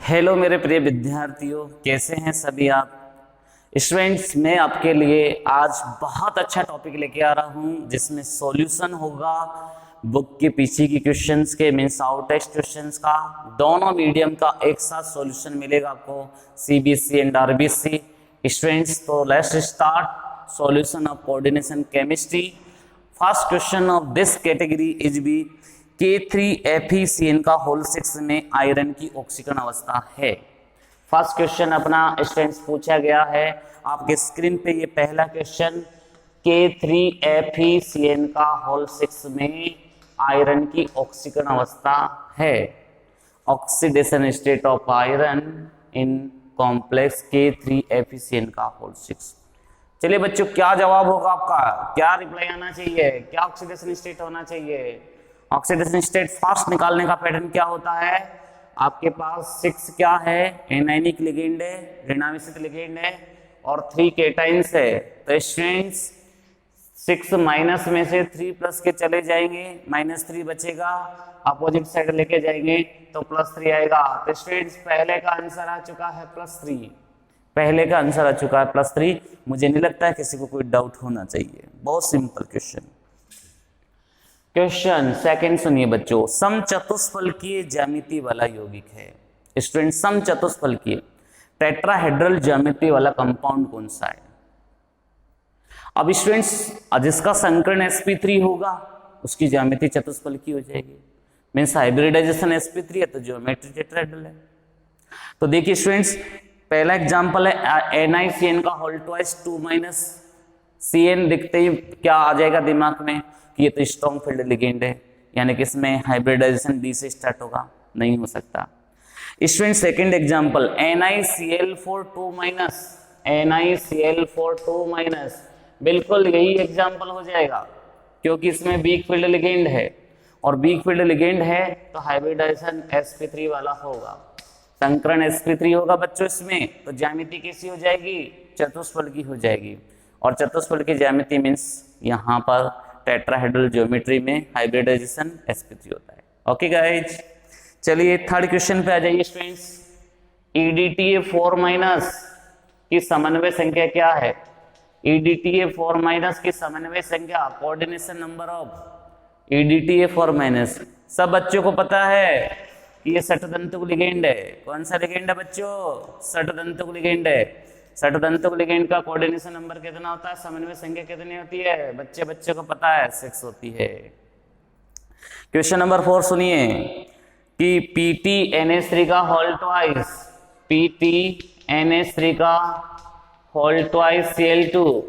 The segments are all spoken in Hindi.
हेलो मेरे प्रिय विद्यार्थियों, कैसे हैं सभी आप स्टूडेंट्स। मैं आपके लिए आज बहुत अच्छा टॉपिक लेके आ रहा हूं जिसमें सॉल्यूशन होगा बुक के पीछे की क्वेश्चंस के, मींस आउट टेक्स्ट क्वेश्चंस का, दोनों मीडियम का एक साथ सॉल्यूशन मिलेगा आपको, सीबीएसई एंड आरबीएसई स्टूडेंट्स। तो let's start solution of coordination chemistry. First question of this category is B K3FeCN का होल 6 में आयरन की ऑक्सीकरण अवस्था है। फर्स्ट क्वेश्चन अपना स्टूडेंट्स पूछा गया है आपके स्क्रीन पे, ये पहला क्वेश्चन K3FeCN का होल 6 में आयरन की ऑक्सीकरण अवस्था है। Oxidation state of iron in complex K3FeCN का होल 6। चलिए बच्चों, क्या जवाब होगा आपका, क्या रिप्लाई आना चाहिए, क्या ऑक्सीडेशन स्टेट होना चाहिए? ऑक्सीडेशन स्टेट फास्ट निकालने का पैटर्न क्या होता है? आपके पास 6 क्या है? एनायनिक लिगेंड है, ऋणावेशित लिगेंड है, और 3 केटाइंस है। तो स्टूडेंट्स 6 माइनस में से 3 प्लस के चले जाएंगे, -3 बचेगा, अपोजिट साइड लेके जाएंगे तो +3 आएगा। तो स्टूडेंट्स पहले का आंसर आ चुका है +3, पहले का आंसर आ चुका है +3। मुझे नहीं लगता है किसी को कोई डाउट होना चाहिए, बहुत सिंपल क्वेश्चन। क्वेश्चन सेकंड सुनिए बच्चों, समचतुष्फलकीय ज्यामिति वाला यौगिक है। स्टूडेंट समचतुष्फलकीय टेट्राहेड्रल ज्यामिति वाला कंपाउंड कौन सा है? अब स्टूडेंट्स जिसका संकरण sp3 होगा उसकी ज्यामिति चतुष्फलकीय हो जाएगी, मीन्स हाइब्रिडाइजेशन sp3 है तो ज्योमेट्री टेट्राहेड्रल है। तो देखिए स्टूडेंट्स, पहला एग्जांपल है NiCN का होल ट्वाइस 2 - CN दिखते ही क्या आ जाएगा दिमाग में कि ये तो स्ट्रॉन्ग फील्ड लिगेंड है, यानी कि इसमें हाइब्रिडाइजेशन D से स्टार्ट होगा, नहीं हो सकता। Student second example NiCl4 2 NiCl4 2 बिल्कुल यही एग्जांपल हो जाएगा क्योंकि इसमें वीक फील्ड लिगेंड है, और वीक फील्ड लिगेंड है तो हाइब्रिडाइजेशन sp3 वाला होगा, संकरण sp3 होगा बच्चों इसमें, तो ज्यामिति कैसी हो जाएगी? चतुष्फलकी हो जाएगी। और चतुष्फलकी ज्यामिति मीन्स यहाँ पर टेट्राहेड्रल ज्योमेट्री में हाइब्रिडाइजेशन sp3 होता है। ओके गाइज, चलिए थर्ड क्वेश्चन पे आ जाइए स्टूडेंट्स। EDTA4- की समन्वय संख्या क्या है? EDTA4- की समन्वय संख्या, कोऑर्डिनेशन नंबर ऑफ EDTA4-। सब बच्चों को पता है कि ये षटदंतुक लिगेंड है। कौन सा लिगेंड है बच्चों? षटदंतुक लिगेंड है। षटदंतुक लिगेंड का कोऑर्डिनेशन नंबर कितना होता है? समन्वय संख्या कितनी होती है? बच्चे को पता है, 6 होती है। क्वेश्चन नंबर 4 सुनिए कि PTNH3 का होल ट्वाइस, PTNH3 का होल ट्वाइस Cl2,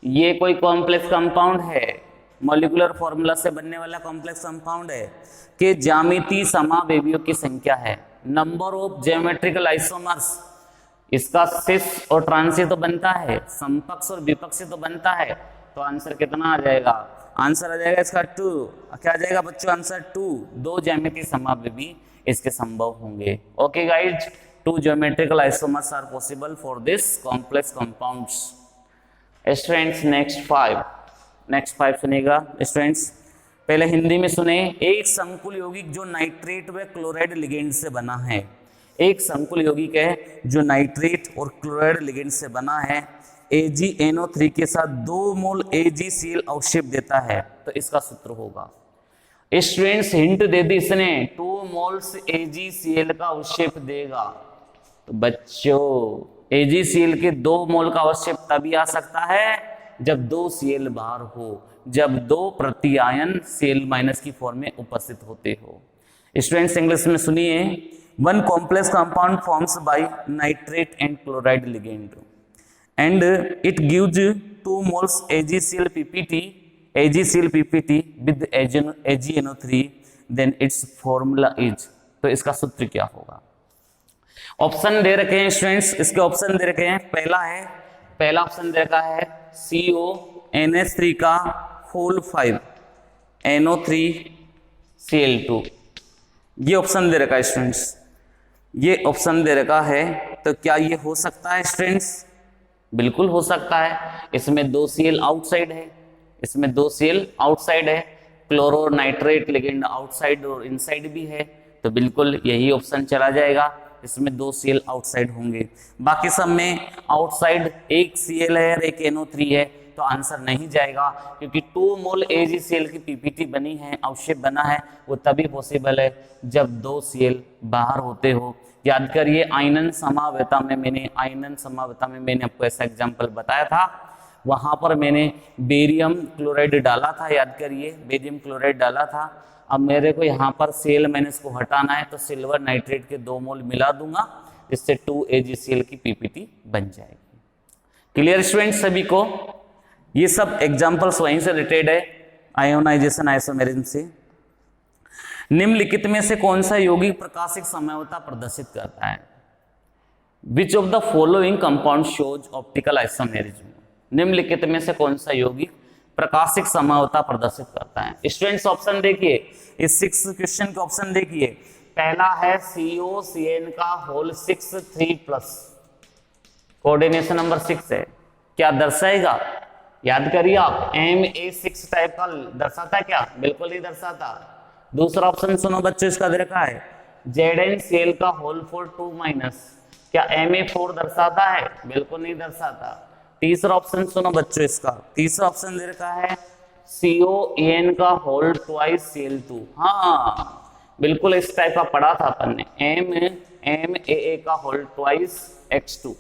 ये कोई कॉम्प्लेक्स कंपाउंड है, मॉलिक्यूलर फॉर्मूला से बनने वाला कॉम्प्लेक्स कंपाउंड है कि ज्यामिति समावेवियों की संख्या है, नंबर ऑफ ज्योमेट्रिकल आइसोमर्स। इसका सिस और ट्रांस से तो बनता है, समपक्ष और विपक्ष से तो बनता है, तो आंसर कितना आ जाएगा? आंसर आ जाएगा इसका 2। क्या आ जाएगा बच्चों? आंसर 2। 2 ज्यामिति समावेवी इसके संभव होंगे। Okay guys, 2 geometrical isomers are possible for this complex compounds. Students next 5 सुनिएगा स्टूडेंट्स। पहले हिंदी में सुने। एक संकुल यौगिक जो नाइट्रेट व क्लोराइड लिगेंड से बना है, एक संकुल यौगिक है जो नाइट्रेट और क्लोराइड लिगेंड से बना है, AgNO3 के साथ 2 मोल AgCl अवक्षेप देता है, तो इसका सूत्र होगा। स्टूडेंट्स हिंट दे दी इसने, 2 मोल्स AgCl का अवक्षेप देगा। तो बच्चों AgCl के 2 मोल का अवक्षेप तभी आ सकता है जब 2 Cl बाहर हो, जब 2 प्रत्यायन Cl- की फॉर्म में उपस्थित होते हो। स्टूडेंट्स इंग्लिश में सुनिए। One complex compound forms by nitrate and chloride ligand, and it gives 2 moles AgCl-PPT with AgNO3. Then its formula is, तो इसका सूत्र क्या होगा? ऑप्शन दे रखे हैं स्टूडेंट्स, इसके ऑप्शन दे रखे हैं। पहला ऑप्शन दे रखा है CONH3 का होल 5 NO3Cl2, ये ऑप्शन दे रखा है स्टूडेंट्स, ये ऑप्शन दे रखा है। तो क्या ये हो सकता है स्टूडेंट्स? बिल्कुल हो सकता है। इसमें 2 Cl आउटसाइड है, इसमें 2 Cl आउटसाइड है, क्लोरो नाइट्रेट लिगेंड आउटसाइड और इनसाइड भी है, तो बिल्कुल यही ऑप्शन चला जाएगा। इसमें 2 Cl आउटसाइड होंगे, बाकी सब में आउटसाइड एक Cl है और एक NO3 है, तो आंसर नहीं जाएगा, क्योंकि 2 मोल AgCl की पीपीटी बनी है, अवशेप बना है, वो तभी पॉसिबल है जब 2 Cl बाहर होते हो। याद करिए आयनन समावयवता में मैंने आपको ऐसा एग्जाम्पल बताया था, वहां पर मैंने बेरियम क्लोराइड डाला था, याद करिए बेरियम क्लोराइड डाला था। अब मेरे को यहाँ पर Cl माइनस को हटाना है, तो सिल्वर नाइट्रेट के 2 मोल मिला दूंगा, जिससे 2 AgCl की पीपीटी बन जाएगी। क्लियर स्टूडेंट सभी को? ये सब एग्जाम्पल्स वहीं से रिलेटेड है, आयोनाइजेशन आइसोमेरिज्म से। निम्नलिखित में से कौन सा यौगिक प्रकाशिक समयवता प्रदर्शित करता है? Which of the following compound shows optical isomerism? निम्नलिखित में से कौन सा यौगिक प्रकाशिक समयवता प्रदर्शित करता है? स्टूडेंट्स ऑप्शन देखिए, इस 6 क्वेश्चन के ऑप्शन देखिए। पहला है COCN का होल 6 3+, कोऑर्डिनेशन नंबर 6 है, क्या दर्शाएगा? याद करिए आप, Ma6 टाइप का दर्शाता है क्या? बिल्कुल नहीं दर्शाता। दूसरा ऑप्शन सुनो बच्चों, इसका दे रखा है ZnCl का होल 4 2-, क्या Ma4 दर्शाता है? बिल्कुल नहीं दर्शाता। तीसरा ऑप्शन सुनो बच्चों, इसका तीसरा ऑप्शन दे रखा है CON का होल 2 Cl2। हाँ बिल्कुल इस टाइप का पढ़ा था अपन ने, MAA का होल 2 X2,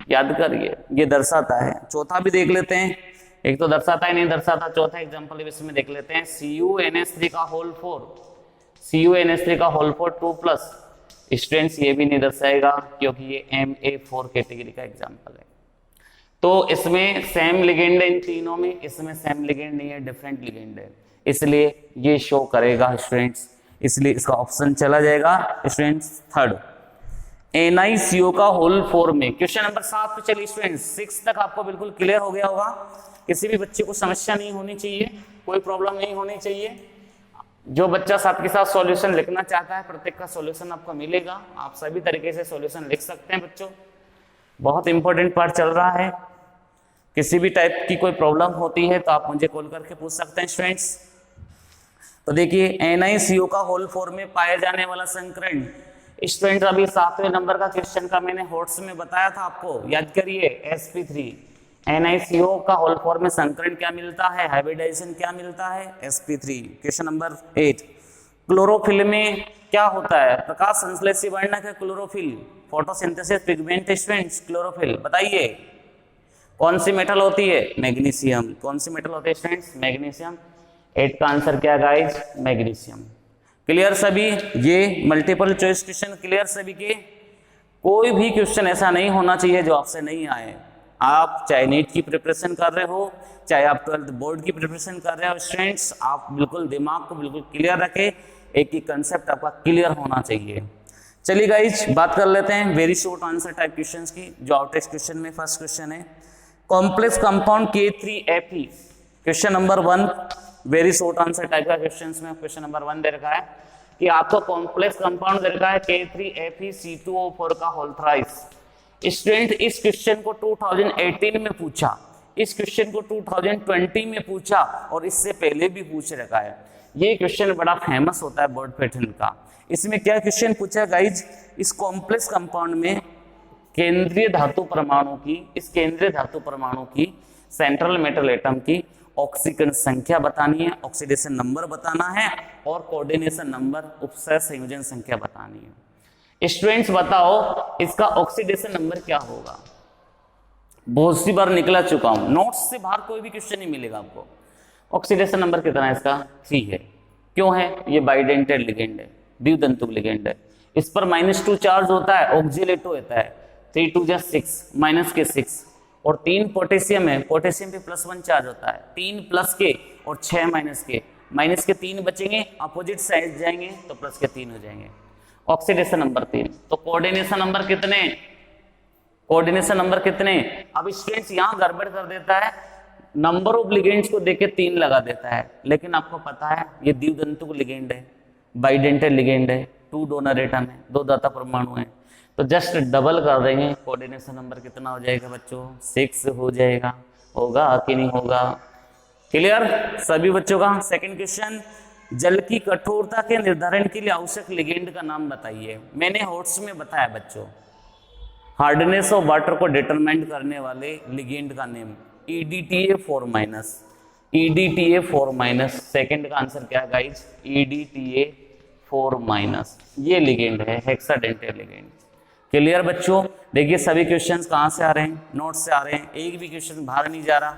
याद करिए ये दर्शाता है। चौथा भी देख लेते हैं, एक तो दर्शाता ही नहीं दर्शाता, चौथा एग्जांपल इसमें देख लेते हैं। CuNH3 का होल 4 2+, स्टूडेंट्स ये भी नहीं दर्शाएगा, क्योंकि ये Ma4 कैटेगरी का एग्जांपल है। तो इसमें सेम लिगेंड है इन तीनों में, इसमें सेम लिगेंड नहीं है, डिफरेंट लिगेंड है, इसलिए ये शो करेगा स्टूडेंट्स, इसलिए इसका ऑप्शन चला जाएगा स्टूडेंट्स थर्ड, NiCO का होल 4 में। क्वेश्चन नंबर 7 पे चलिए स्टूडेंट्स, 6 तक आपको बिल्कुल क्लियर हो गया होगा, किसी भी बच्चे को समस्या नहीं होनी चाहिए, कोई प्रॉब्लम नहीं होनी चाहिए। जो बच्चा साथ के साथ सॉल्यूशन लिखना चाहता है, प्रत्येक का सॉल्यूशन आपको मिलेगा, आप सभी तरीके से सॉल्यूशन लिख सकते हैं बच्चों। बहुत इंपॉर्टेंट पार्ट चल रहा है, किसी भी टाइप की कोई प्रॉब्लम होती है तो आप मुझे कॉल करके पूछ सकते हैं स्टूडेंट्स। तो देखिए NiCO का होल 4 में पाए जाने वाला संकरण, स्टूडेंट अभी 7वें नंबर का क्वेश्चन का मैंने होट्स में बताया था आपको, याद करिए sp3। NiCO का होल 4 में संकरण क्या मिलता है, हाइब्रिडाइजेशन क्या मिलता है, sp3। क्वेश्चन नंबर 8, क्लोरोफिल में क्या होता है? प्रकाश संश्लेषी वर्णक है chlorophyll, photosynthesis pigment students chlorophyll. बताइए कौन सी मेटल होती है? मैग्नीशियम। कौन सी मेटल होती है स्टूडेंट्स? मैग्नीशियम। 8 का आंसर क्या गाइस? मैग्नीशियम। क्लियर सभी? ये मल्टीपल चॉइस क्वेश्चन क्लियर सभी के? कोई भी क्वेश्चन ऐसा नहीं होना चाहिए जो आपसे नहीं आए। आप चाहे नीट की प्रिपरेशन कर रहे हो, चाहे आप 12th बोर्ड की प्रिपरेशन कर रहे हो स्टूडेंट्स, आप बिल्कुल दिमाग को बिल्कुल क्लियर रखें, एक ही कंसेप्ट आपका क्लियर होना चाहिए। चलिए गाइज बात कर लेते हैं very short answer type questions की, जो आउटटेक्स्ट क्वेश्चन में फर्स्ट क्वेश्चन है, complex compound K3Fe। Question number 1 very short answer type का क्वेश्चंस में क्वेश्चन नंबर 1 दे रखा है कि आपको कॉम्प्लेक्स कंपाउंड दे रखा है K3FeC2O4 का होल थ्राइस। स्टूडेंट इस क्वेश्चन को 2018 में पूछा, इस क्वेश्चन को 2020 में पूछा और इससे पहले भी पूछ रखा है। ये क्वेश्चन बड़ा फेमस होता है बोर्ड पैटर्न का। इसमें क्या क्वेश्चन पूछा गाइज, इस कॉम्प्लेक्स कंपाउंड में केंद्रीय धातु परमाणु की, इस केंद्रीय धातु परमाणु की सेंट्रल मेटल एटम की ऑक्सीकरण संख्या बतानी है, ऑक्सीडेशन नंबर बताना है और कोऑर्डिनेशन नंबर उपसर्ग संयोजन संख्या बतानी है। स्टूडेंट्स बताओ इसका ऑक्सीडेशन नंबर क्या होगा? बहुत सी बार निकला चुका हूं, नोट्स से बाहर कोई भी क्वेश्चन नहीं मिलेगा आपको। ऑक्सीडेशन नंबर कितना है इसका? 3 है। क्यों है? ये बाइडेंटेड लिगेंड है, द्वितंतुक लिगेंड है, इस पर -2 चार्ज होता है, ऑक्सीलेटो होता है, 3 2 जा 6 माइनस के 6 और 3 पोटेशियम है, पोटेशियम पे +1 चार्ज होता है, 3 प्लस के और 6 माइनस के 3 बचेंगे, अपोजिट साइड जाएंगे तो प्लस के 3 हो जाएंगे। Oxidation number 3। तो कोऑर्डिनेशन नंबर कितने? कोऑर्डिनेशन नंबर कितने? अब स्टूडेंट्स यहां गड़बड़ कर देता है, नंबर ऑफ लिगेंड्स को देख के 3 लगा देता है, लेकिन आपको पता है ये द्वितंतुक लिगेंड है, बाइडेंटेड लिगेंड है, 2 डोनर एटम है, 2 दाता परमाणु है, तो जस्ट डबल कर देंगे, कोऑर्डिनेशन नंबर कितना हो जाएगा बच्चों? 6 हो जाएगा। होगा कि नहीं होगा? क्लियर सभी बच्चों का? सेकंड क्वेश्चन, जल की कठोरता के निर्धारण के लिए आवश्यक लिगेंड का नाम बताइए। मैंने हॉट्स में बताया बच्चों, हार्डनेस ऑफ वाटर को डिटरमाइन करने वाले लिगेंड का नेम EDTA4-, EDTA4-। सेकंड का आंसर क्या है गाइज? EDTA4-। ये लिगेंड है, हेक्साडेंटेट लिगेंड। क्लियर बच्चों? देखिए सभी क्वेश्चंस कहां से आ रहे हैं? नोट से आ रहे हैं, एक भी क्वेश्चन बाहर नहीं जा रहा।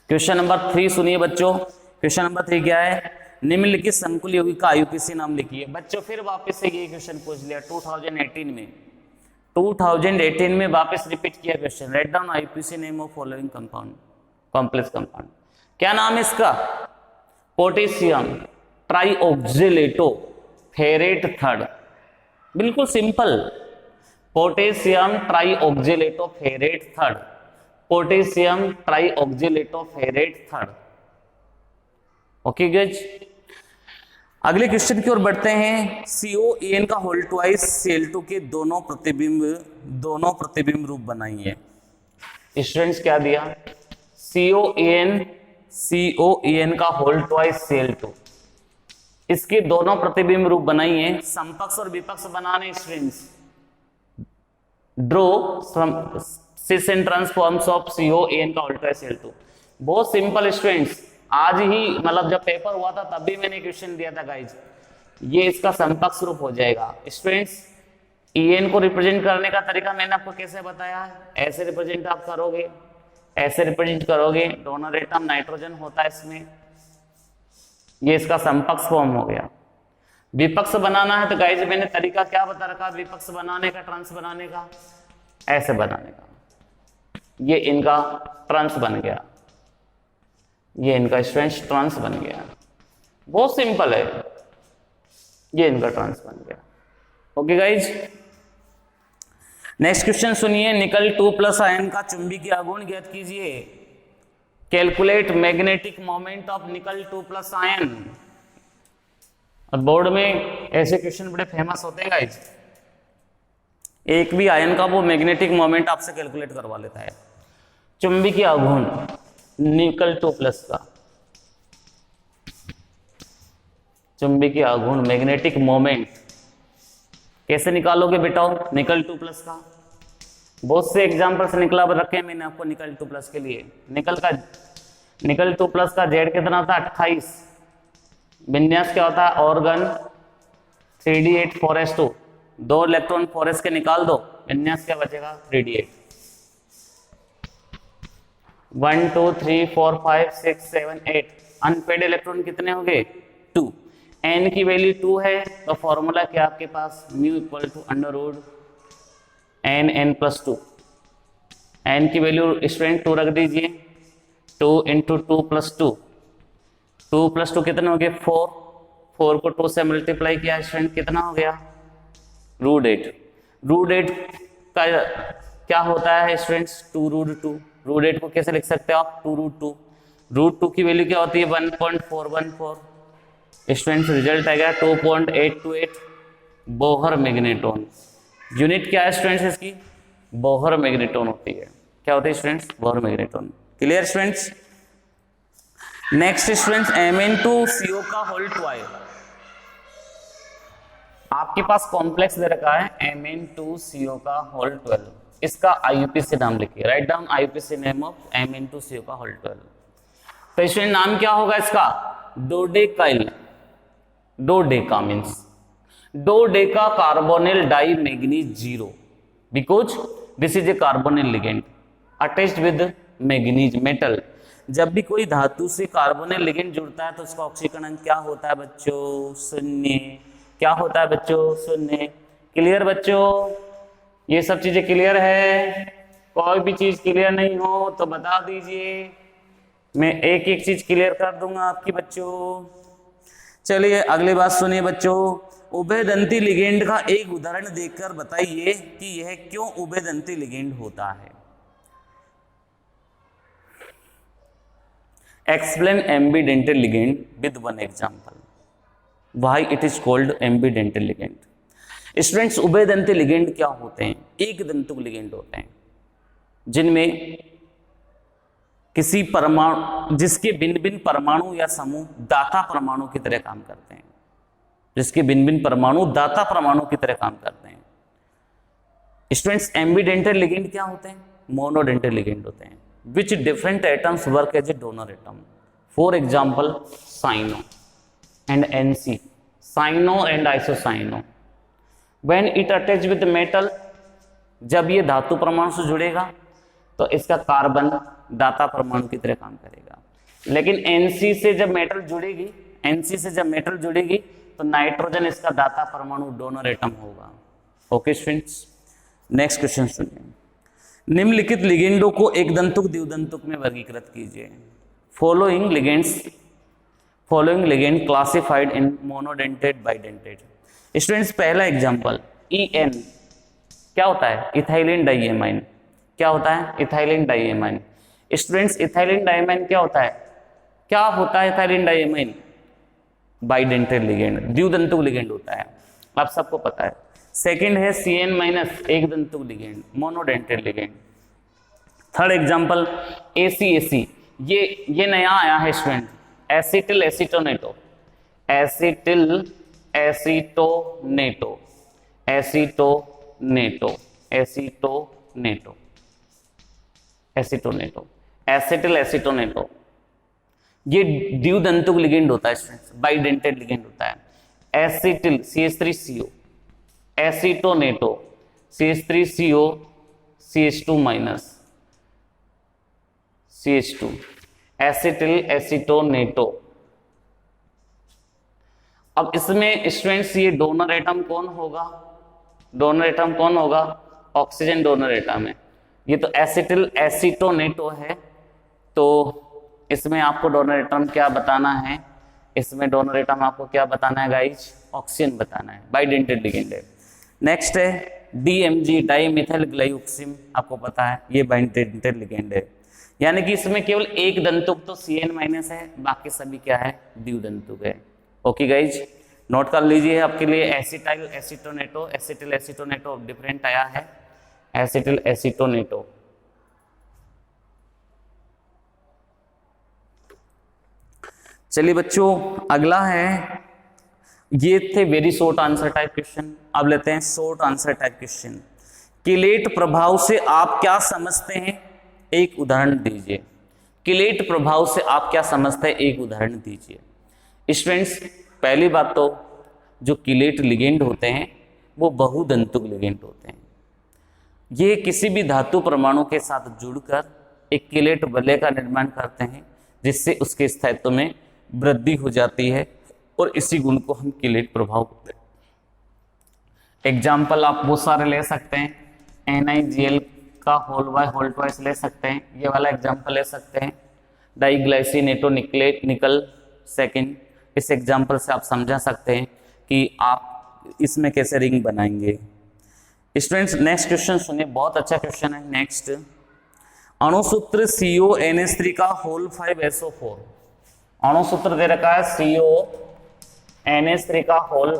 क्वेश्चन नंबर 3 सुनिए बच्चों। क्वेश्चन नंबर 3 क्या है? निम्नलिखित संकुल यौगिक का IUPAC नाम लिखिए। बच्चों फिर वापस से ये क्वेश्चन पूछ लिया 2018 में वापस रिपीट किया question. Right down IUPAC name of following compound, complex compound. क्या नाम है इसका? Potassium trioxalato ferrate third. बिल्कुल simple, potassium trioxalato ferrate third, potassium trioxalato ferrate third. Okay guys, अगले क्वेश्चन की ओर बढ़ते हैं। COAN का होल ट्वाइस Cl2 के दोनों प्रतिबिंब रूप बनाइए। स्टूडेंट्स क्या दिया? COAN का होल ट्वाइस Cl2, इसके दोनों प्रतिबिंब रूप बनाइए। समपक्ष और विपक्ष बनाने students. Draw cis and trans forms of COAN का होल ट्वाइस Cl2। बहुत सिंपल स्टूडेंट्स, आज ही मतलब जब पेपर हुआ था तब भी मैंने क्वेश्चन दिया था गाइज। ये इसका समपक्ष रूप हो जाएगा स्टूडेंट्स। EN को रिप्रेजेंट करने का तरीका मैंने आपको कैसे बताया है? ऐसे रिप्रेजेंट आप करोगे, ऐसे रिप्रेजेंट करोगे। डोनर एटम नाइट्रोजन होता है इसमें, ये इसका समपक्ष फॉर्म हो गया। विपक्ष बनाना है तो गाइज मैंने तरीका क्या बता रखा विपक्ष बनाने का, ट्रांस बनाने का? ऐसे बनाने का। ये इनका ट्रांस बन गया, ये इनका स्ट्रेंथ ट्रांस बन गया। बहुत सिंपल है, ये इनका ट्रांस बन गया। ओके गाइज, नेक्स्ट क्वेश्चन सुनिए। निकल 2+ आयन का चुंबकीय आघूर्ण ज्ञात कीजिए। कैलकुलेट मैग्नेटिक मोमेंट ऑफ निकल 2+ आयन। और बोर्ड में ऐसे क्वेश्चन बड़े फेमस होते हैं गाइज, एक भी आयन का वो मैग्नेटिक मोमेंट आपसे कैलकुलेट करवा लेता है। चुंबकीय आघूर्ण निकल 2+ का, चुंबकीय आघूर्ण मैग्नेटिक मोमेंट कैसे निकालोगे बेटा? निकल 2+ का बहुत से एग्जांपल्स निकला रखे हैं मैंने आपको निकल 2+ के लिए। निकल 2+ का जेड कितना होता है? 28। विन्यास क्या होता है? ऑर्गन 3d8 2 इलेक्ट्रॉन 4s के निकाल दो, विन्यास क्या बचेगा? 3d8। 1 2 3 4 5 6 7 8 अनपेड इलेक्ट्रॉन कितने हो गए? 2। n की वैल्यू 2 है तो फॉर्मूला क्या आपके पास? Mu equal to √ n+2। n की वैल्यू स्टूडेंट 2 रख दीजिए। 2 × 2 + 2, 2 + 2 कितने हो गए? 4। 4 को 2 से मल्टीप्लाई किया स्टूडेंट कितना हो गया? √8। √8 का क्या होता है स्टूडेंट्स? 2√2। √8 को कैसे लिख सकते हो आप? 2√2। √2 की वैल्यू क्या होती है? 1.414। स्टूडेंट्स रिजल्ट आ गया 2.828 बोहर मैग्नेटॉन। यूनिट क्या है स्टूडेंट्स इसकी? बोहर मैग्नेटॉन होती है। क्या होती है students? Bohr magneton. Clear students? Next students Mn2CO का होल ट्वाइस। आपके पास कॉम्प्लेक्स दे रखा है Mn2CO का होल 12। इसका IUPAC नाम लिखिए। Right down IUPAC name of Mn2CO का होल 12। तो स्टूडेंट नाम क्या होगा इसका? Dodecyl. Dodeca means dodeca carbonyl di manganese 0 because this is a carbonyl ligand attached with manganese metal. जब भी कोई धातु से कार्बोनिल लिगेंड जुड़ता है तो उसका ऑक्सीकरण क्या होता है बच्चों? 0। क्या होता है बच्चों? 0। क्लियर बच्चों? ये सब चीजें क्लियर है? कोई भी चीज क्लियर नहीं हो तो बता दीजिए, मैं एक एक चीज क्लियर कर दूंगा आपकी बच्चों। चलिए अगली बात सुनिए बच्चों। उभयदंती लिगेंड का एक उदाहरण देखकर बताइए कि यह क्यों उभयदंती लिगेंड होता है। Explain ambidentate ligand with one example. Why it is called ambidentate ligand. Students उभयदंती लिगेंड क्या होते हैं? एक दंतुक लिगेंड होते हैं जिनमें किसी परमाणु, जिसके भिन्न भिन्न परमाणु या समूह दाता परमाणु की तरह काम करते हैं, जिसके भिन्न भिन्न परमाणु दाता परमाणु की तरह काम करते हैं। स्टूडेंट्स, एम्बीडेंटल लिगेंड क्या होते हैं? मोनोडेंटल लिगेंड होते हैं। Which different atoms work as a donor atom? For example cyano and NC, cyano and isocyano. When it attach with metal, जब ये धातु परमाणु से जुड़ेगा तो इसका कार्बन दाता परमाणु की तरह काम करेगा। लेकिन एनसी से जब मेटल जुड़ेगी, एनसी से जब मेटल जुड़ेगी तो नाइट्रोजन इसका दाता परमाणु डोनर एटम होगा। ओके स्टूडेंट्स, नेक्स्ट क्वेश्चन सुनिए। निम्नलिखित लिगेंडों को एक दंतुक द्विदंतुक में वर्गीकृत कीजिए। Following ligand classified in monodentate bidentate. Students, पहला एग्जांपल EN क्या होता है? Ethylene diamine. क्या होता है? Ethylene diamine. Students, ethylene diamine क्या होता है? क्या होता है इथाइलिन डाइएमाइन? बाइडेंटेड लिगेंड, द्विदंतुक लिगेंड होता है, आप सबको पता है। सेकंड है CN- एक दंतुक ligand, monodentate ligand. Third example ACAC, ये नया आया है student, acetyl acetonato, acetyl acetonato, acetonato, acetonato, acetonato, acetyl acetonato. ये द्विदंतुक लिगेंड होता है स्टूडेंट्स, बाइडेंटेड लिगेंड होता है। Acetyl CH3CO, acetonato CH3CO CH2-, CH2, acetyl acetonato. अब इसमें स्टूडेंट्स ये डोनर एटम कौन होगा? डोनर एटम कौन होगा? ऑक्सीजन डोनर एटम है। ये तो एसिटिल एसीटोनेटो है, तो इसमें आपको डोनर एटम क्या बताना है? इसमें डोनर एटम आपको क्या बताना है गाइज? ऑक्सीजन बताना है, बाइडेंटेड लिगेंड है। नेक्स्ट है DMG, डाइमिथाइल ग्लाइकोक्सिम, आपको पता है ये बाइडेंटेड लिगेंड है। यानी कि इसमें केवल एक दंतुक तो CN- है, बाकी सभी क्या है? द्विदंतुक है। ओके गाइज, नोट कर लीजिए आपके लिए एसिटाइल एसीटोनेटो, एसिटिल एसीटोनेटो डिफरेंट आया है, एसिटिल एसीटोनेटो। चलिए बच्चों, अगला है, ये थे very short answer type question. अब लेते हैं short answer type question. Chelate प्रभाव से आप क्या समझते हैं? एक उदाहरण दीजिए। किलेट प्रभाव से आप क्या समझते हैं? एक उदाहरण दीजिए। स्टूडेंट्स, पहली बात तो जो किलेट लिगेंड होते हैं वो बहुदंतुक लिगेंड होते हैं। ये किसी भी धातु परमाणु के साथ जुड़कर एक किलेट वलय का निर्माण करते हैं, जिससे उसके स्थायित्व में वृद्धि हो जाती है, और इसी गुण को हम किलेट प्रभाव कहते हैं। एग्जाम्पल आप बहुत सारे ले सकते हैं, NiGl का होल ट्वाइस ले सकते हैं, ये वाला एग्जाम्पल ले सकते हैं, डाइग्लाइसिनेटो निकल सेकेंड। इस एग्जाम्पल से आप समझा सकते हैं कि आप इसमें कैसे रिंग बनाएंगे। स्टूडेंट्स, नेक्स्ट क्वेश्चन सुनिए, बहुत अच्छा क्वेश्चन है। नेक्स्ट, अणुसूत्र CONH3 का होल 5SO4। अणुसूत्र दे रखा है CONH3 का होल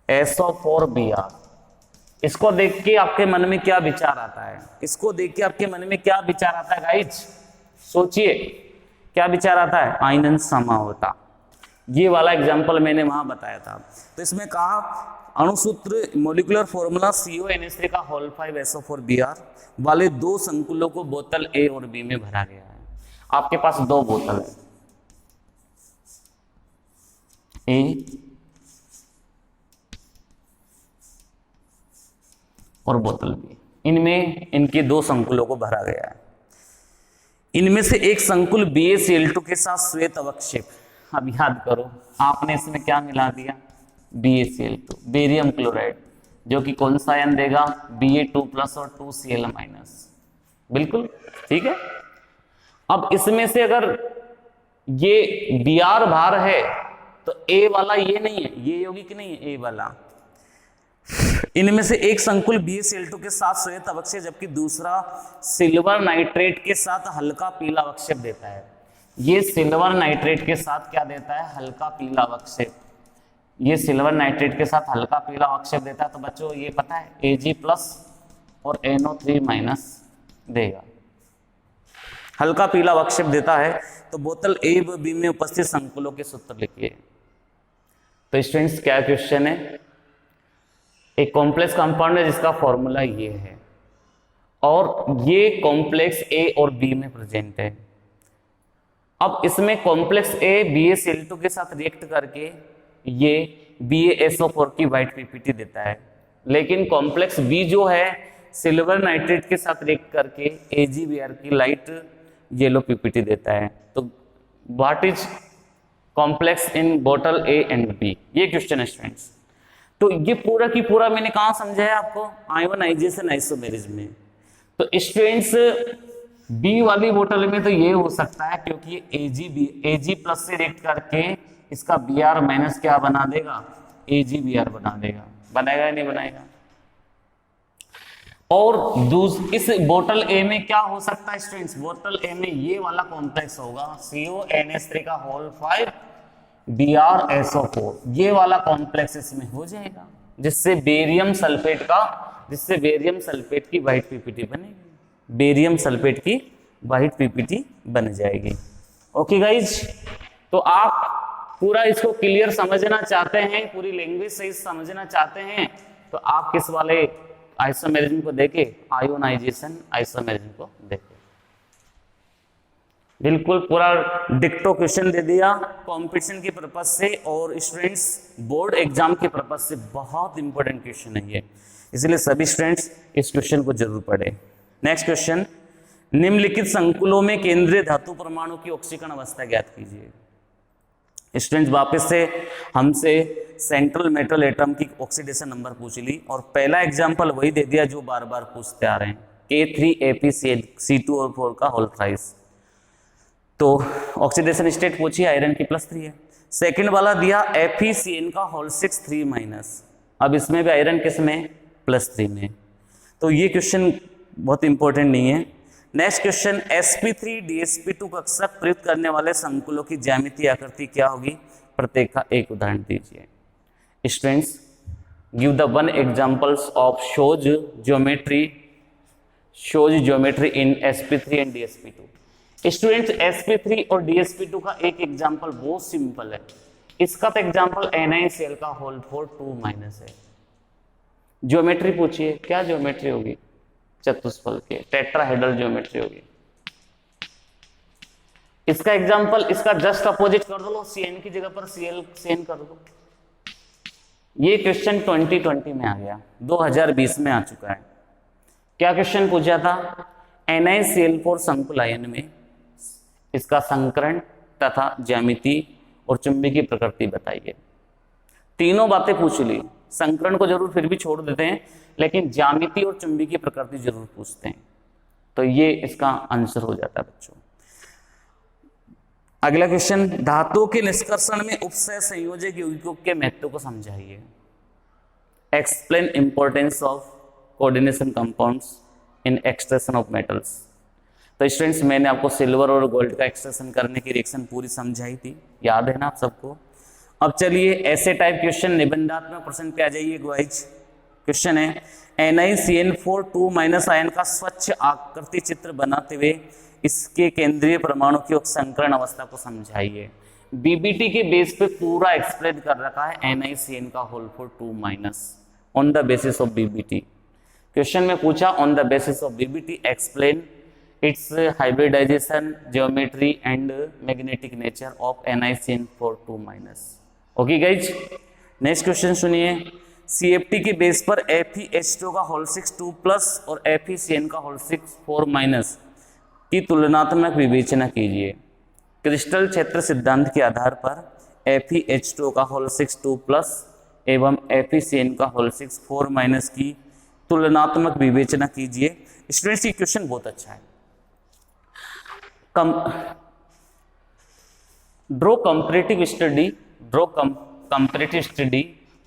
5SO4Br। इसको देख के आपके मन में क्या विचार आता है? इसको देख के आपके मन में क्या विचार आता है गाइज? सोचिए, क्या विचार आता है? आयनन समावता। ये वाला एग्जाम्पल मैंने वहां बताया था। तो इसमें कहा अणुसूत्र मोलिकुलर फॉर्मूला CONH3 का होल 5SO4Br वाले दो संकुलों को बोतल A और B में भरा गया है। आपके पास दो बोतल है, A और बोतल B। इनमें इनके दो संकुलों को भरा गया है। इनमें से एक संकुल BaCl2 के साथ श्वेत अवक्षेप। अब याद करो, आपने इसमें क्या मिला दिया? BaCl2, बेरियम क्लोराइड, जो कि कौन सा आयन देगा? Ba2+ और 2Cl-। बिल्कुल ठीक है। अब इसमें से अगर ये Br भार है तो A वाला ये नहीं है, ये यौगिक नहीं है A वाला। इनमें से एक संकुल BaCl2 के साथ श्वेत अवक्षेप, जबकि दूसरा सिल्वर नाइट्रेट के साथ हल्का पीला अवक्षेप देता है। ये सिल्वर नाइट्रेट के साथ क्या देता है? हल्का पीला अवक्षेप। ये सिल्वर नाइट्रेट के साथ हल्का पीला अवक्षेप देता है। तो बच्चों ये पता है Ag+ और NO3- देगा। हल्का पीला अवक्षेप देता है। तो बोतल ए व बी में उपस्थित संकुलों के सूत्र लिखिए। तो स्टूडेंट्स क्या क्वेश्चन है, एक कॉम्प्लेक्स कंपाउंड है जिसका फॉर्मूला ये है और ये कॉम्प्लेक्स ए और बी में प्रेजेंट है। अब इसमें कॉम्प्लेक्स ए BaCl2 के साथ रिएक्ट करके ये BaSO4 की व्हाइट पीपीटी देता है, लेकिन कॉम्प्लेक्स बी जो है सिल्वर नाइट्रेट के साथ रिएक्ट करके AgBr की लाइट येलो पीपीटी देता है। तो व्हाट इज कॉम्प्लेक्स इन बोतल ए एंड बी, ये क्वेश्चन है स्टूडेंट्स। तो ये पूरा की पूरा मैंने कहाँ समझाया आपको, आयोनाइजेशन आइसोमेरिज्म में। तो स्टूडेंट्स बी वाली बोतल में तो ये हो सकता है क्योंकि Ag प्लस से रिएक्ट करके इसका Br माइनस क्या बना देगा, AgBr बना देगा, बनाएगा या नहीं बनाएगा। और इस बोतल ए में क्या हो सकता है स्टूडेंट्स, बोतल ए में ये वाला कॉम्प्लेक्स होगा CONH3 का होल 5 BrSO4, ये वाला कॉम्प्लेक्स इसमें हो जाएगा, जिससे बेरियम सल्फेट की व्हाइट पीपीटी बनेगी, बेरियम सल्फेट की व्हाइट पीपीटी बन जाएगी। ओके गाइज, तो आप पूरा इसको क्लियर समझना चाहते हैं, पूरी लैंग्वेज सही समझना चाहते हैं, तो आप किस वाले आइसोमेरिज्म को देखे, आयोनाइजेशन आइसोमेरिज्म को देखे। बिल्कुल पूरा डिक्टो क्वेश्चन दे दिया कंपटीशन के पर्पज से, और स्टूडेंट्स बोर्ड एग्जाम के पर्पज से बहुत इंपॉर्टेंट क्वेश्चन है ये, इसलिए सभी स्टूडेंट्स इस क्वेश्चन को जरूर पढ़े। नेक्स्ट क्वेश्चन, निम्नलिखित संकुलों में केंद्रीय धातु परमाणु की ऑक्सीकरण अवस्था ज्ञात कीजिए। स्टूडेंट्स वापस से हमसे सेंट्रल मेटल एटम की ऑक्सीडेशन नंबर पूछ ली, और पहला एग्जांपल वही दे दिया जो बार बार पूछते आ रहे हैं, K3ApC2 और 4 का होल थ्राइस। तो ऑक्सीडेशन स्टेट पूछी, आयरन की +3 है। सेकंड वाला दिया FeCN का होल 6 3-, अब इसमें भी आयरन किस में, +3 में। तो ये क्वेश्चन बहुत इंपॉर्टेंट नहीं है। नेक्स्ट क्वेश्चन, sp3DsP2 कक्षक प्रयुक्त करने वाले संकुलों की ज्यामितीय आकृति क्या होगी, प्रत्येक का एक उदाहरण दीजिए। Students give the one examples of shows geometry in sp3 and dsp2। Students sp3 और dsp2 का एक एग्जांपल बहुत सिंपल है, इसका तो एग्जांपल NaCl का होल 4 2- है। ज्योमेट्री पूछिए, क्या ज्योमेट्री होगी, चतुष्फल के टेट्राहेड्रल ज्योमेट्री होगी। इसका एग्जांपल, इसका जस्ट अपोजिट कर दो, CN की जगह पर CN कर दो। ये क्वेश्चन 2020 में आ गया, 2020 में आ चुका है। क्या क्वेश्चन पूछा था, NaCl4 संकुल आयन में इसका संकरण तथा ज्यामिति और चुंबकीय प्रकृति बताइए। तीनों बातें पूछ ली, संकरण को जरूर फिर भी छोड़ देते हैं, लेकिन ज्यामिति और चुंबकीय प्रकृति जरूर पूछते हैं, तो ये इसका आंसर हो जाता है बच्चों। अगला क्वेश्चन, धातुओं के निष्कर्षण में उपसय संयोजक यौगिकों के महत्व को समझाइए। Explain importance of coordination compounds in extraction of metals. तो स्टूडेंट्स मैंने आपको सिल्वर और गोल्ड का एक्सट्रैक्शन करने की रिएक्शन पूरी समझाई थी, याद है ना आप सबको। अब चलिए ऐसे टाइप क्वेश्चन निबंधात्मक प्रश्न पे आ जाइए गाइस। क्वेश्चन है, NiCN4 2- आयन का स्वच्छ आकृति चित्र बनाते हुए इसके केंद्रीय परमाणु की संकरण अवस्था को समझाइए। बीबीटी के बेस पे पूरा एक्सप्लेन कर रखा है NiCN का whole 4 2- on the basis of VBT. Question में पूछा on the basis of VBT explain its hybridisation, geometry and magnetic nature of NiCN4 2-। Okay guys, next question सुनिए। CFT के बेस पर FeH2 का होल 6 2+ और FeCN का होल 6 4- की तुलनात्मक विवेचना कीजिए। क्रिस्टल क्षेत्र सिद्धांत के आधार पर FeH2 का होल 6 2+ एवं FeCN का होल 6 4- की तुलनात्मक विवेचना कीजिए। स्टूडेंट्स ये क्वेश्चन बहुत अच्छा है। Draw comparative study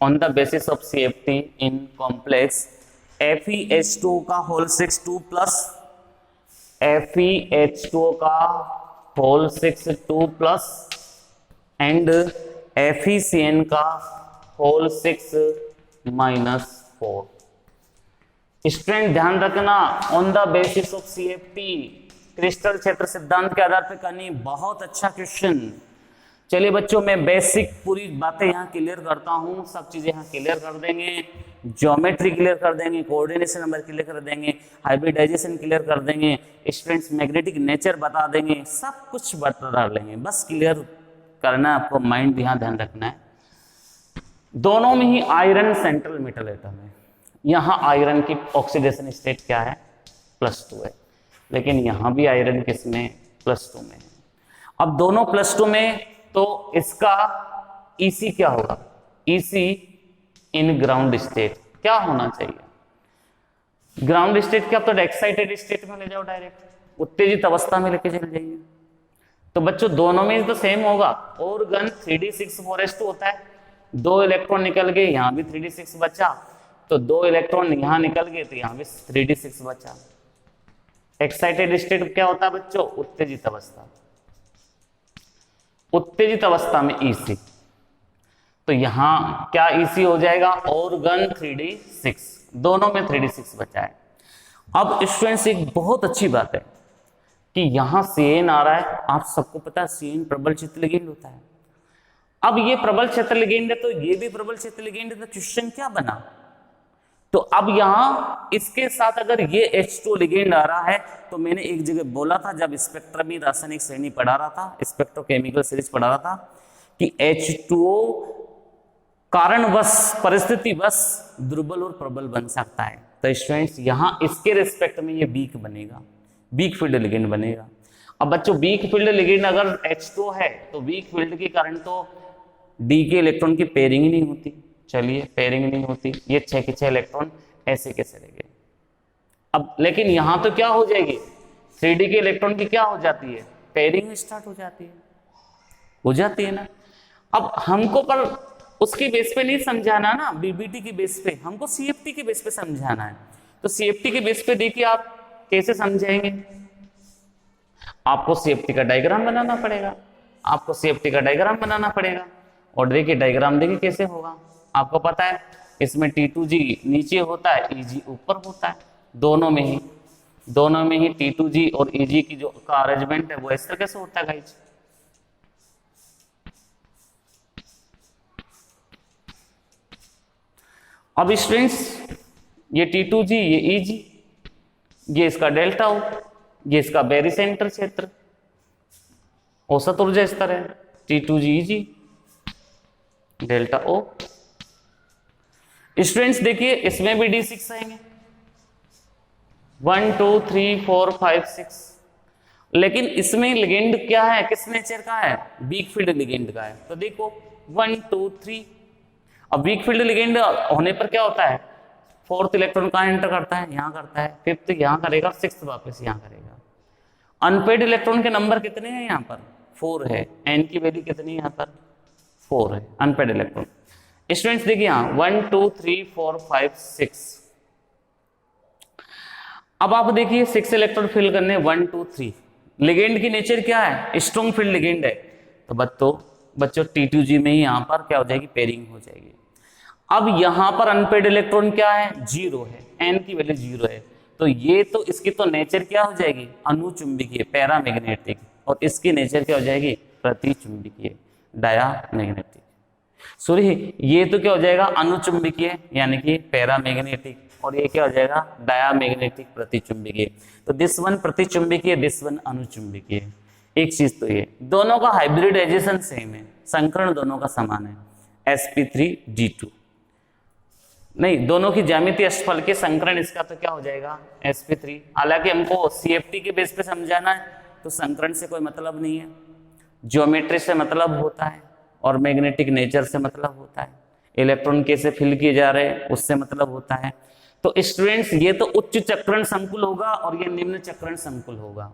on the basis of CFT in complex FeH2 का होल 6 2+, FeH2 का होल 6 2+ एंड FeCN का होल 6 -4। स्टूडेंट ध्यान रखना, on the basis of CFT crystal क्षेत्र सिद्धांत के आधार पर करनी, बहुत अच्छा क्वेश्चन। चलिए बच्चों, मैं बेसिक पूरी बातें यहाँ क्लियर करता हूँ, सब चीजें यहाँ क्लियर कर देंगे, ज्योमेट्री क्लियर कर देंगे, कोऑर्डिनेशन नंबर क्लियर कर देंगे, हाइब्रिडाइजेशन क्लियर कर देंगे, स्टूडेंट्स मैग्नेटिक नेचर बता देंगे, सब कुछ बता डालेंगे। बस क्लियर करना है आपको, माइंड यहाँ ध्यान रखना है। दोनों में ही आयरन सेंट्रल मेटल एटम है। यहाँ आयरन की ऑक्सीडेशन स्टेट क्या है, +2 है, लेकिन यहाँ भी आयरन किसमें, +2 में है। अब दोनों +2 में, तो इसका EC क्या होगा, EC इन ग्राउंड स्टेट क्या होना चाहिए, ग्राउंड स्टेट क्या, तो एक्साइटेड स्टेट में ले जाओ, डायरेक्ट उत्तेजित अवस्था में लेके चले जाइए। तो बच्चों दोनों में तो सेम होगा, ऑर्गन 3d6 4s2 होता है, 2 इलेक्ट्रॉन निकल गए, यहां भी 3d6 बचा, तो 2 इलेक्ट्रॉन यहां निकल गए तो यहां भी 3d6 बचा। एक्साइटेड स्टेट क्या होता है बच्चों, उत्तेजित अवस्था, उत्तेजित अवस्था में EC, तो यहां क्या EC हो जाएगा, ऑर्गन 3d6, दोनों में 3d6 बचा है। अब स्टूडेंट्स एक बहुत अच्छी बात है कि यहां CN आ रहा है, आप सबको पता है CN प्रबल क्षेत्र लिगेंड होता है। अब ये प्रबल क्षेत्र लिगेंड है, तो ये भी प्रबल क्षेत्र लिगेंड है, तो क्वेश्चन क्या बना, तो अब यहां इसके साथ अगर ये H2 लिगेंड आ रहा है, तो मैंने एक जगह बोला था जब स्पेक्ट्रम में रासायनिक श्रेणी पढ़ा रहा था, स्पेक्ट्रोकेमिकल सीरीज पढ़ा रहा था, कि H2O कारणवश, परिस्थितिवश दुर्बल और प्रबल बन सकता है। तो स्टूडेंट्स यहां इसके रिस्पेक्ट में ये वीक बनेगा, वीक फील्ड लिगेंड बनेगा। अब बच्चों वीक फील्ड लिगेंड अगर H2O है, तो वीक फील्ड के कारण तो D के इलेक्ट्रॉन की पेयरिंग ही नहीं होती। चलिए पेयरिंग नहीं होती, ये 6 के 6 इलेक्ट्रॉन ऐसे कैसे रह गए। अब लेकिन यहां तो क्या हो जाएगी, 3D के इलेक्ट्रॉन की क्या हो जाती है, पेयरिंग स्टार्ट हो जाती है ना। अब हमको पर उसकी बेस पे नहीं समझाना ना, BBT की बेस पे, हमको CFT के बेस पे समझाना है। तो CFT के बेस पे देखिए आप कैसे समझाएंगे, आपको CFT का डायग्राम बनाना पड़ेगा, और देखिए डायग्राम देखिए कैसे होगा। आपको पता है इसमें T2G नीचे होता है, EG ऊपर होता है, दोनों में ही T2G और EG की जो का अरेंजमेंट है वो इस तरह से होता है गाइस। अब स्टूडेंट्स ये T2G, ये EG, ये इसका डेल्टा O, ये इसका बेरिसेंटर क्षेत्र, औसत ऊर्जा इस तरह है, T2G EG delta O। Students देखिए इसमें भी D6 आएंगे, 1 2 3 4 5 6, लेकिन इसमें लिगेंड क्या है, किस नेचर का है, वीक फील्ड लिगेंड का है। तो देखो 1 2 3, अब वीक फील्ड लिगेंड होने पर क्या होता है, 4th इलेक्ट्रॉन कहां एंटर करता है, यहां करता है, 5th यहां करेगा, 6th वापस यहां करेगा। अनपेड इलेक्ट्रॉन के नंबर कितने हैं, यहां पर 4 है, n की वैल्यू कितनी है, यहां पर 4 है अनपेड इलेक्ट्रॉन। स्टूडेंट्स देखिए यहां 1 2 3 4 5 6, अब आप देखिए 6 इलेक्ट्रॉन फिल करने, 1 2 3, लिगेंड की नेचर क्या है, स्ट्रॉन्ग फील्ड लिगेंड है, तो बच्चों T2G में ही यहां पर क्या हो जाएगी, पेयरिंग हो जाएगी। अब यहां पर अनपेड इलेक्ट्रॉन क्या है, 0 है, n की वैल्यू 0 है, तो ये तो इसकी तो नेचर क्या हो जाएगी, अनुचुंबकीय पैरामैग्नेटिक, और इसकी नेचर क्या हो जाएगी, प्रतिचुंबकीय डायामैग्नेटिक। सॉरी ये तो क्या हो जाएगा, अनुचुंबकीय यानी कि पैरामैग्नेटिक, और ये क्या हो जाएगा, डायामैग्नेटिक प्रतिचुंबकीय। तो दिस वन प्रतिचुंबकीय, दिस वन अनुचुंबकीय। एक चीज तो ये दोनों का हाइब्रिडाइजेशन सेम है, संकरण दोनों का समान है, sp3d2 नहीं, दोनों की ज्यामितीय अष्टफल के संकरण इसका तो क्या हो जाएगा, sp3। हालांकि हमको CFT के बेस पे समझाना है, तो संकरण से कोई मतलब नहीं है, ज्योमेट्री से मतलब होता है, और मैग्नेटिक नेचर से मतलब होता है, इलेक्ट्रॉन कैसे फिल किए जा रहे हैं उससे मतलब होता है। तो स्टूडेंट्स ये तो उच्च चक्रण संकुल होगा और ये निम्न चक्रण संकुल होगा,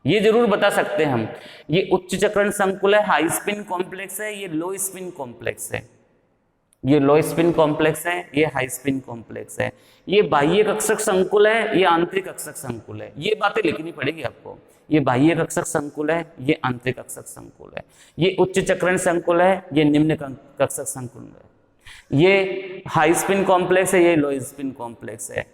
ये जरूर बता सकते हैं हम। ये उच्च चक्रण संकुल है, हाई स्पिन कॉम्प्लेक्स है, ये लो स्पिन कॉम्प्लेक्स है, ये लो स्पिन कॉम्प्लेक्स है, ये हाई स्पिन कॉम्प्लेक्स है, ये बाह्य कक्षक संकुल है, ये आंतरिक कक्षक संकुल है। ये बातें लिखनी पड़ेगी आपको, ये बाह्य कक्षक संकुल है, ये आंतरिक कक्षक संकुल है, ये उच्च चक्रण संकुल है, ये निम्न कक्षक संकुल है, ये हाई स्पिन कॉम्प्लेक्स है, ये लो स्पिन कॉम्प्लेक्स है।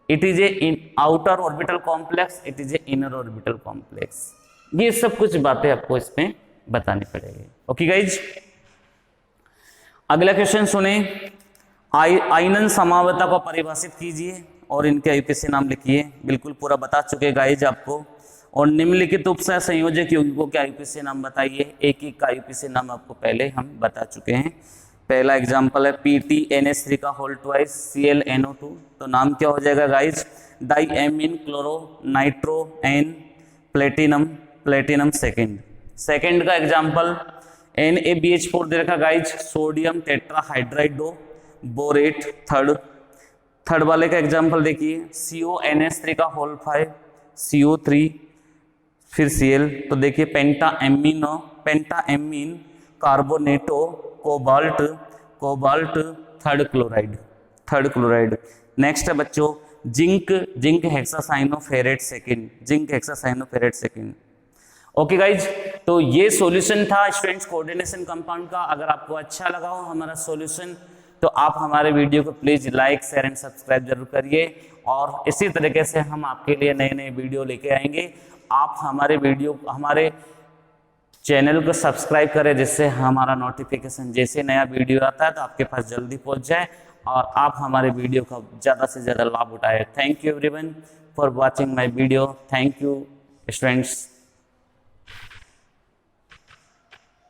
It is a outer orbital complex, it is a inner orbital complex. ये सब कुछ बातें आपको इसमें बतानी पड़ेगी। ओके गाइज, अगला क्वेश्चन सुने। आयनन समावता को परिभाषित कीजिए और इनके आईयूपीएसी नाम लिखिए। बिल्कुल पूरा बता चुके गाइज आपको। और निम्नलिखित उपसय संयोजक यौगिकों के आईयूपीएसी नाम बताइए। एक एक का आईयूपीएसी नाम आपको पहले हम बता चुके हैं। पहला एग्जांपल है PTNH3 का होल ट्वाइस ClNO2, तो नाम क्या हो जाएगा guys? Diamine chloro nitro N platinum second का एग्जांपल NaBH4 दे रखा guys, sodium tetrahydrido borate. Third वाले का एग्जांपल देखिए CONH3 का होल 5 CO3 फिर Cl, तो देखिए pentaammine carbonato cobalt third chloride. Next है बच्चों zinc hexacyanoferrate second. Okay guys, तो ये सॉल्यूशन था स्टूडेंट्स कोऑर्डिनेशन कंपाउंड का। अगर आपको अच्छा लगा हो हमारा सॉल्यूशन तो आप हमारे वीडियो को please like share and subscribe जरूर करिए। और इसी तरीके से हम आपके लिए नए नए वीडियो लेके आएंगे। आप हमारे चैनल को सब्सक्राइब करें जिससे हमारा नोटिफिकेशन जैसे नया वीडियो आता है तो आपके पास जल्दी पहुंच जाए और आप हमारे वीडियो का ज़्यादा से ज़्यादा लाभ उठाएं। Thank you everyone for watching my video. Thank you students.